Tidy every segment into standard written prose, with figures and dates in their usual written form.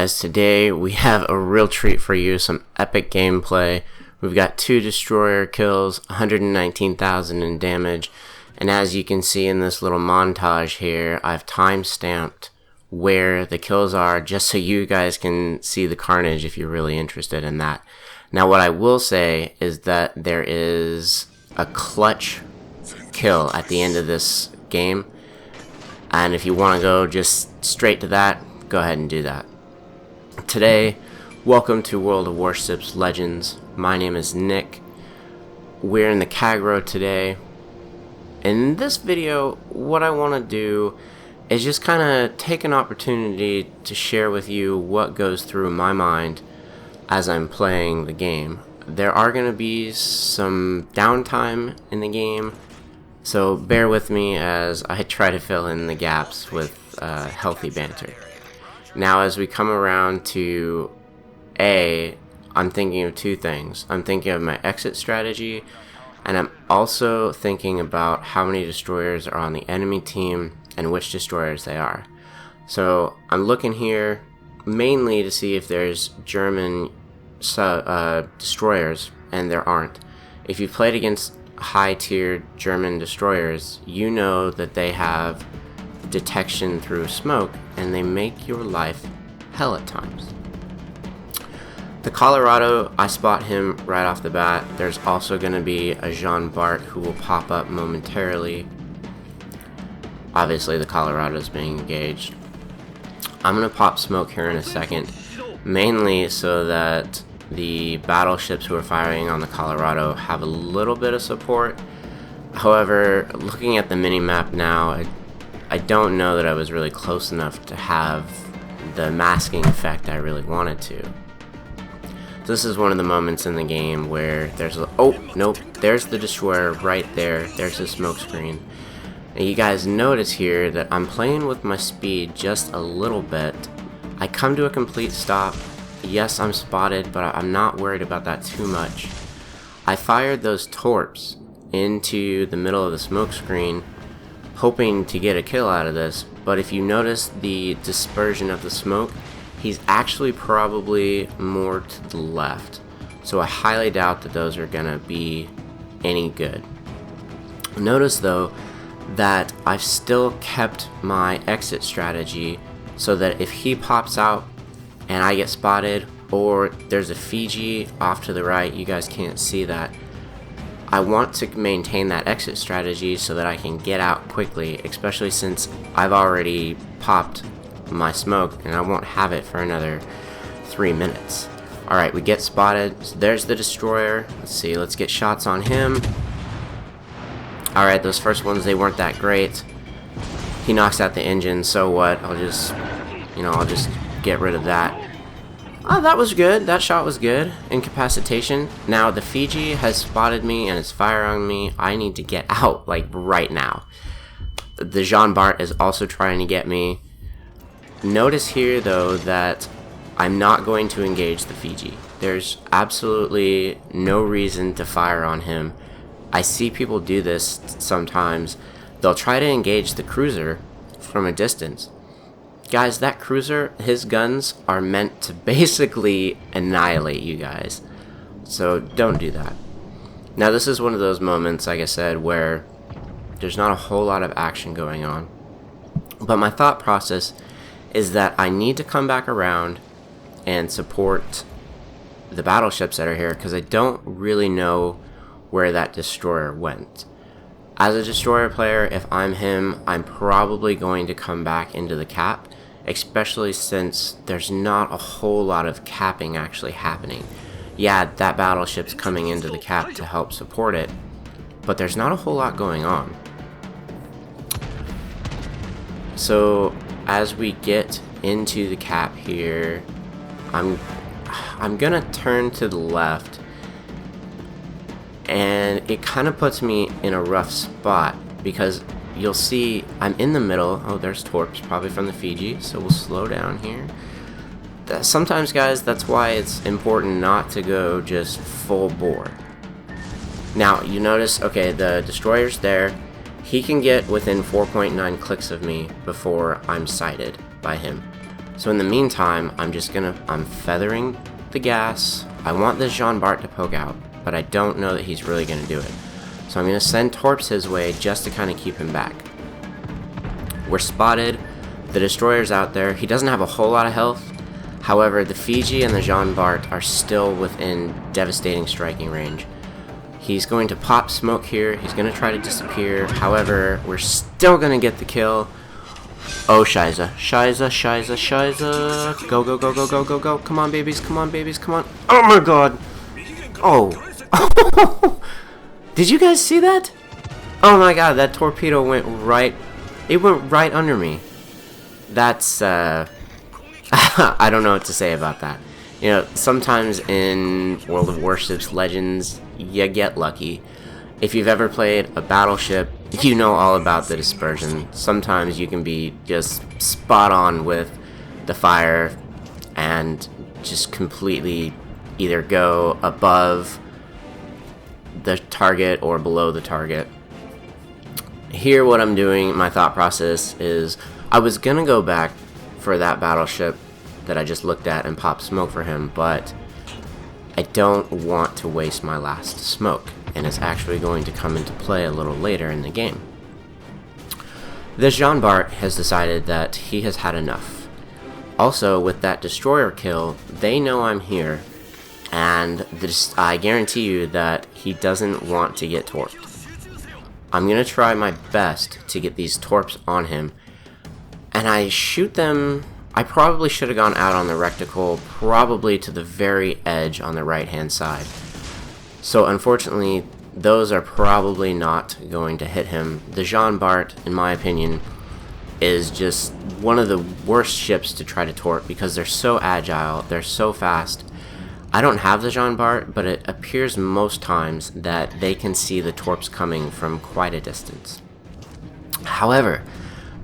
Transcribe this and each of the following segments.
guys, today we have a real treat for you, some epic gameplay. We've got 2 destroyer kills, 119,000 in damage, and as you can see in this little montage here, I've time-stamped where the kills are just so you guys can see the carnage if you're really interested in that. Now what I will say is that there is a clutch kill at the end of this game, and if you want to go just straight to that, go ahead and do that. Today, welcome to World of Warships Legends. My name is Nick. We're in the Kagero today. In this video, what I want to do is just kind of take an opportunity to share with you what goes through my mind as I'm playing the game. There are going to be some downtime in the game, so bear with me as I try to fill in the gaps with healthy banter. Now as we come around to A, I'm thinking of 2 things. I'm thinking of my exit strategy, and I'm also thinking about how many destroyers are on the enemy team and which destroyers they are. So I'm looking here mainly to see if there's German destroyers, and there aren't. If you've played against high-tiered German destroyers, you know that they have detection through smoke, and they make your life hell at times. The Colorado, I spot him right off the bat. There's also going to be a Jean Bart who will pop up momentarily. Obviously the Colorado is being engaged. I'm going to pop smoke here in a second, mainly so that the battleships who are firing on the Colorado have a little bit of support. However, looking at the mini-map now, I don't know that I was really close enough to have the masking effect I really wanted to. This is one of the moments in the game where there's a... oh, nope, there's the destroyer right there. There's the smoke screen. And you guys notice here that I'm playing with my speed just a little bit. I come to a complete stop. Yes, I'm spotted, but I'm not worried about that too much. I fired those torps into the middle of the smoke screen, hoping to get a kill out of this, but if you notice the dispersion of the smoke, he's actually probably more to the left. So I highly doubt that those are gonna be any good. Notice though that I've still kept my exit strategy so that if he pops out and I get spotted, or there's a Fiji off to the right, you guys can't see that, I want to maintain that exit strategy so that I can get out quickly, especially since I've already popped my smoke and I won't have it for another 3 minutes. Alright, we get spotted. So there's the destroyer. Let's see, let's get shots on him. Alright, those first ones, they weren't that great. He knocks out the engine, so what? I'll just get rid of that. Oh, that was good. That shot was good. Incapacitation. Now, the Fiji has spotted me and is firing me. I need to get out, like, right now. The Jean Bart is also trying to get me. Notice here, though, that I'm not going to engage the Fiji. There's absolutely no reason to fire on him. I see people do this sometimes. They'll try to engage the cruiser from a distance. Guys, that cruiser, his guns are meant to basically annihilate you guys. So don't do that. Now this is one of those moments, like I said, where there's not a whole lot of action going on. But my thought process is that I need to come back around and support the battleships that are here, because I don't really know where that destroyer went. As a destroyer player, if I'm him, I'm probably going to come back into the cap, especially since there's not a whole lot of capping actually happening. Yeah, that battleship's coming into the cap to help support it, but there's not a whole lot going on. So as we get into the cap here, I'm gonna turn to the left, and it kind of puts me in a rough spot because you'll see I'm in the middle. Oh, there's torps, probably from the Fiji, so we'll slow down here. Sometimes, guys, that's why it's important not to go just full bore. Now, you notice, okay, the destroyer's there. He can get within 4.9 clicks of me before I'm sighted by him. So in the meantime, I'm feathering the gas. I want this Jean Bart to poke out, but I don't know that he's really gonna do it. So I'm gonna send Torps his way just to kind of keep him back. We're spotted. The destroyer's out there. He doesn't have a whole lot of health. However, the Fiji and the Jean Bart are still within devastating striking range. He's going to pop smoke here. He's going to try to disappear. However, we're still going to get the kill. Oh, Shiza. Shiza, Shiza, Shiza. Go, go, go, go, go, go, go. Come on, babies. Come on, babies. Come on. Oh, my God. Oh. Did you guys see that? Oh, my God. That torpedo went right... It went right under me. That's, I don't know what to say about that. You know, sometimes in World of Warships Legends, you get lucky. If you've ever played a battleship, you know all about the dispersion. Sometimes you can be just spot on with the fire and just completely either go above the target or below the target. Here what I'm doing, my thought process is, I was gonna go back for that battleship that I just looked at and pop smoke for him, but I don't want to waste my last smoke, and it's actually going to come into play a little later in the game. This Jean Bart has decided that he has had enough. Also, with that destroyer kill, they know I'm here, and I guarantee you that he doesn't want to get torped. I'm gonna try my best to get these torps on him, and I shoot them. I probably should have gone out on the reticle, probably to the very edge on the right hand side. So unfortunately, those are probably not going to hit him. The Jean Bart, in my opinion, is just one of the worst ships to try to torp because they're so agile, they're so fast. I don't have the Jean Bart, but it appears most times that they can see the torps coming from quite a distance. However,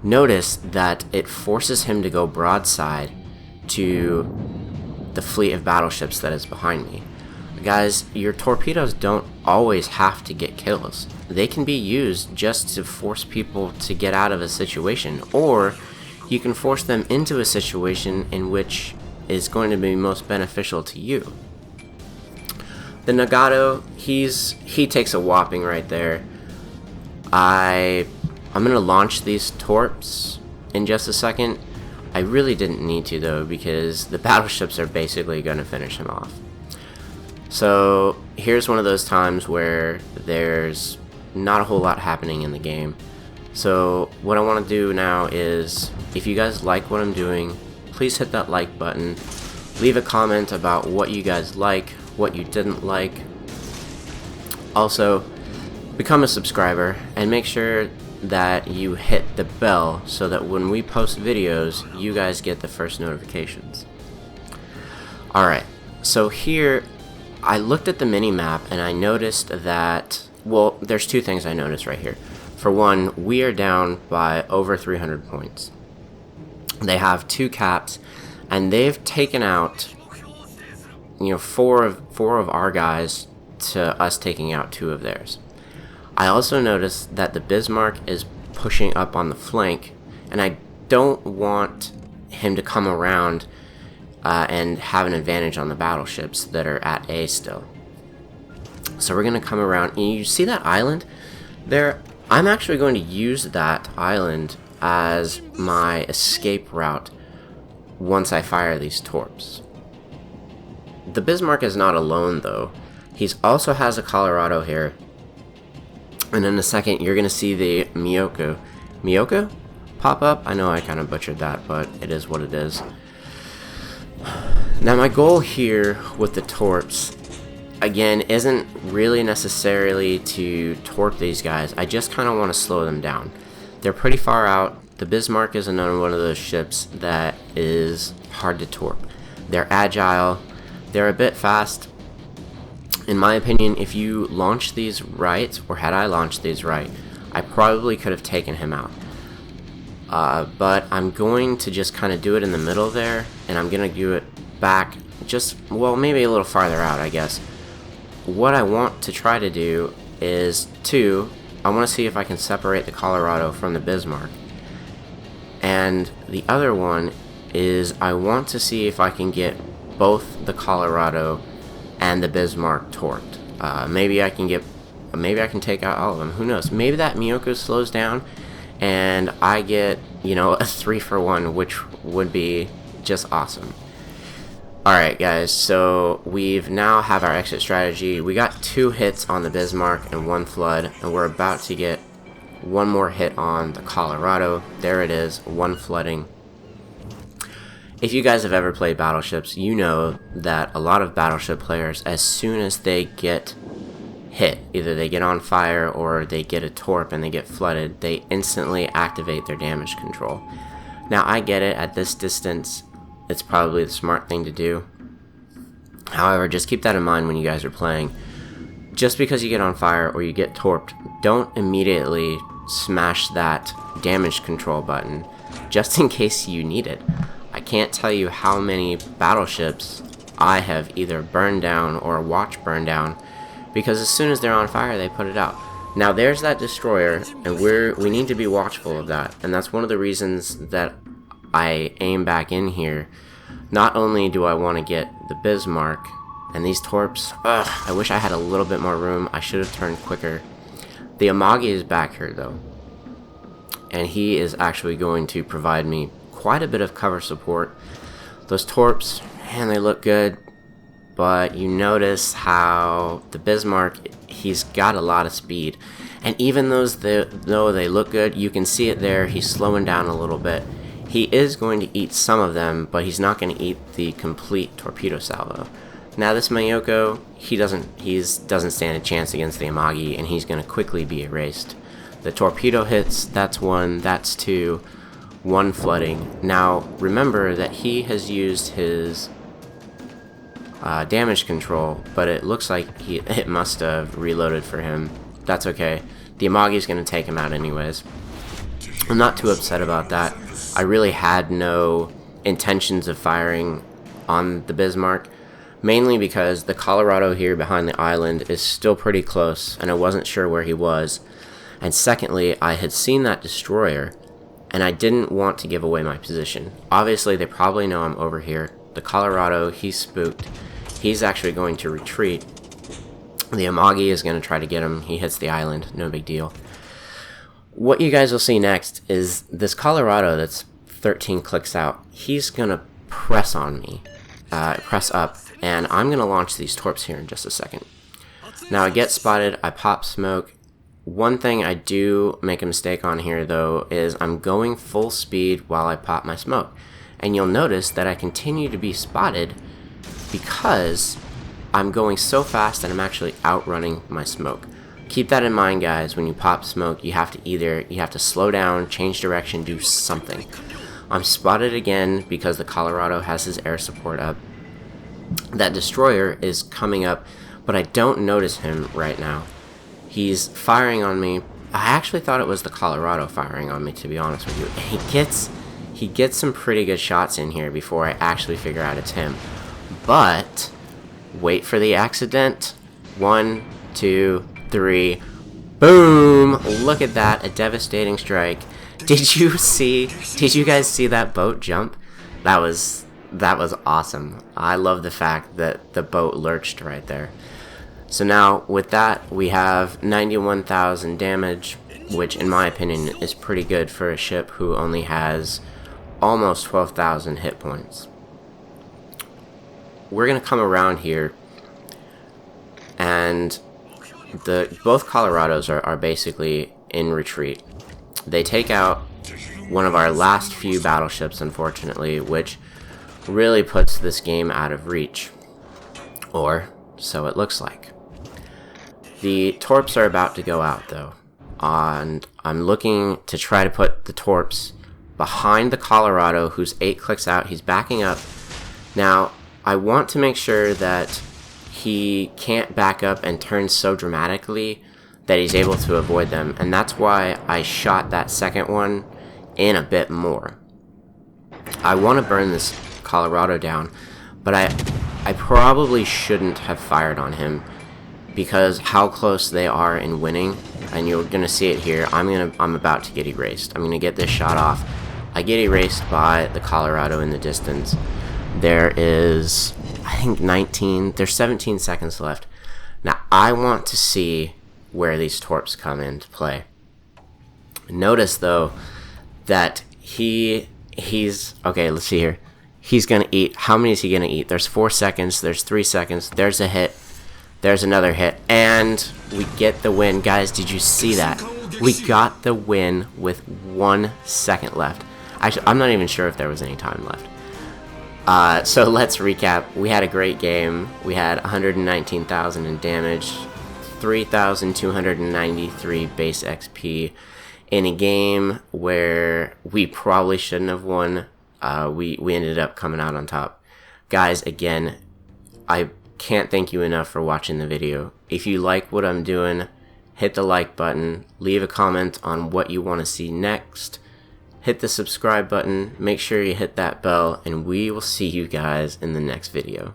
notice that it forces him to go broadside to the fleet of battleships that is behind me. Guys, your torpedoes don't always have to get kills. They can be used just to force people to get out of a situation, or you can force them into a situation in which is going to be most beneficial to you. The Nagato, he takes a whopping right there. I'm gonna launch these torps in just a second. I really didn't need to though, because the battleships are basically gonna finish him off. So here's one of those times where there's not a whole lot happening in the game. So what I want to do now is, if you guys like what I'm doing, please hit that like button. Leave a comment about what you guys like, what you didn't like. Also, become a subscriber and make sure that you hit the bell so that when we post videos, you guys get the first notifications. Alright, so here I looked at the mini-map and I noticed that, well, there's two things I noticed right here. For one, we are down by over 300 points. They have 2 caps, and they've taken out, you know, four of our guys to us taking out 2 of theirs. I also noticed that the Bismarck is pushing up on the flank, and I don't want him to come around and have an advantage on the battleships that are at A still. So we're going to come around, and you see that island there? I'm actually going to use that island as my escape route once I fire these torps. The Bismarck is not alone though. He also has a Colorado here. And in a second you're going to see the Miyoko pop up. I know I kind of butchered that, but it is what it is. Now my goal here with the torps, again, isn't really necessarily to torp these guys. I just kind of want to slow them down. They're pretty far out. The Bismarck is another one of those ships that is hard to torp. They're agile. They're a bit fast. In my opinion, if you launch these right, or had I launched these right, I probably could have taken him out. But I'm going to just kind of do it in the middle there, and I'm going to do it back just, well, maybe a little farther out, I guess. What I want to try to do is I want to see if I can separate the Colorado from the Bismarck. And the other one is I want to see if I can get both the Colorado and the Bismarck torqued. Maybe I can take out all of them. Who knows? Maybe that Miyoko slows down and I get, you know, a 3-for-1, which would be just awesome. Alright guys, so we've now have our exit strategy. We got 2 hits on the Bismarck and 1 flood, and we're about to get 1 more hit on the Colorado. There it is, 1 flooding. If you guys have ever played battleships, you know that a lot of battleship players, as soon as they get hit, either they get on fire or they get a torp and they get flooded, they instantly activate their damage control. Now I get it, at this distance it's probably the smart thing to do. However, just keep that in mind when you guys are playing. Just because you get on fire or you get torped, don't immediately smash that damage control button, just in case you need it. I can't tell you how many battleships I have either burned down or watched burn down, because as soon as they're on fire, they put it out. Now there's that destroyer, and we need to be watchful of that, and that's one of the reasons that I aim back in here. Not only do I want to get the Bismarck and these torps, I wish I had a little bit more room. I should have turned quicker. The Amagi is back here though, and he is actually going to provide me quite a bit of cover support. Those torps, man, they look good, but you notice how the Bismarck, he's got a lot of speed, and even though they look good, you can see it there, he's slowing down a little bit. He is going to eat some of them, but he's not going to eat the complete torpedo salvo. Now this Mayoko, he doesn't stand a chance against the Amagi, and he's going to quickly be erased. The torpedo hits, that's 1, that's 2, 1 flooding. Now remember that he has used his damage control, but it looks like it must have reloaded for him. That's okay. The Amagi is going to take him out anyways. I'm not too upset about that. I really had no intentions of firing on the Bismarck, mainly because the Colorado here behind the island is still pretty close, and I wasn't sure where he was. And secondly, I had seen that destroyer, and I didn't want to give away my position. Obviously, they probably know I'm over here. The Colorado, he's spooked. He's actually going to retreat. The Amagi is going to try to get him. He hits the island, no big deal. What you guys will see next is this Colorado that's 13 clicks out. He's going to press on me, press up, and I'm going to launch these torps here in just a second. Now I get spotted, I pop smoke. One thing I do make a mistake on here though is I'm going full speed while I pop my smoke. And you'll notice that I continue to be spotted because I'm going so fast that I'm actually outrunning my smoke. Keep that in mind, guys. When you pop smoke, you have to slow down, change direction, do something. I'm spotted again because the Colorado has his air support up. That destroyer is coming up, but I don't notice him right now. He's firing on me. I actually thought it was the Colorado firing on me, to be honest with you. He gets some pretty good shots in here before I actually figure out it's him. But wait for the accident. 1, 2, 3, boom! Look at that, a devastating strike. Did you guys see that boat jump? That was awesome. I love the fact that the boat lurched right there. So now with that, we have 91,000 damage, which in my opinion is pretty good for a ship who only has almost 12,000 hit points. We're gonna come around here, and both Colorados are basically in retreat. They take out one of our last few battleships, unfortunately, which really puts this game out of reach. Or so it looks like. The torps are about to go out though, and I'm looking to try to put the torps behind the Colorado, who's 8 clicks out. He's backing up. Now, I want to make sure that he can't back up and turn so dramatically that he's able to avoid them, and that's why I shot that second one in a bit more. I want to burn this Colorado down, but I probably shouldn't have fired on him because how close they are in winning, and you're gonna see it here. I'm about to get erased. I'm gonna get this shot off. I get erased by the Colorado in the distance. There is, I think, there's 17 seconds left. Now, I want to see where these torps come into play. Notice, though, that he's, okay, let's see here. He's going to eat, how many is he going to eat? There's 4 seconds, there's 3 seconds, there's a hit, there's another hit, and we get the win. Guys, did you see that? We got the win with 1 second left. Actually, I'm not even sure if there was any time left. So let's recap. We had a great game. We had 119,000 in damage, 3,293 base XP in a game where we probably shouldn't have won. We ended up coming out on top. Guys, again, I can't thank you enough for watching the video. If you like what I'm doing, hit the like button, leave a comment on what you want to see next, hit the subscribe button, make sure you hit that bell, and we will see you guys in the next video.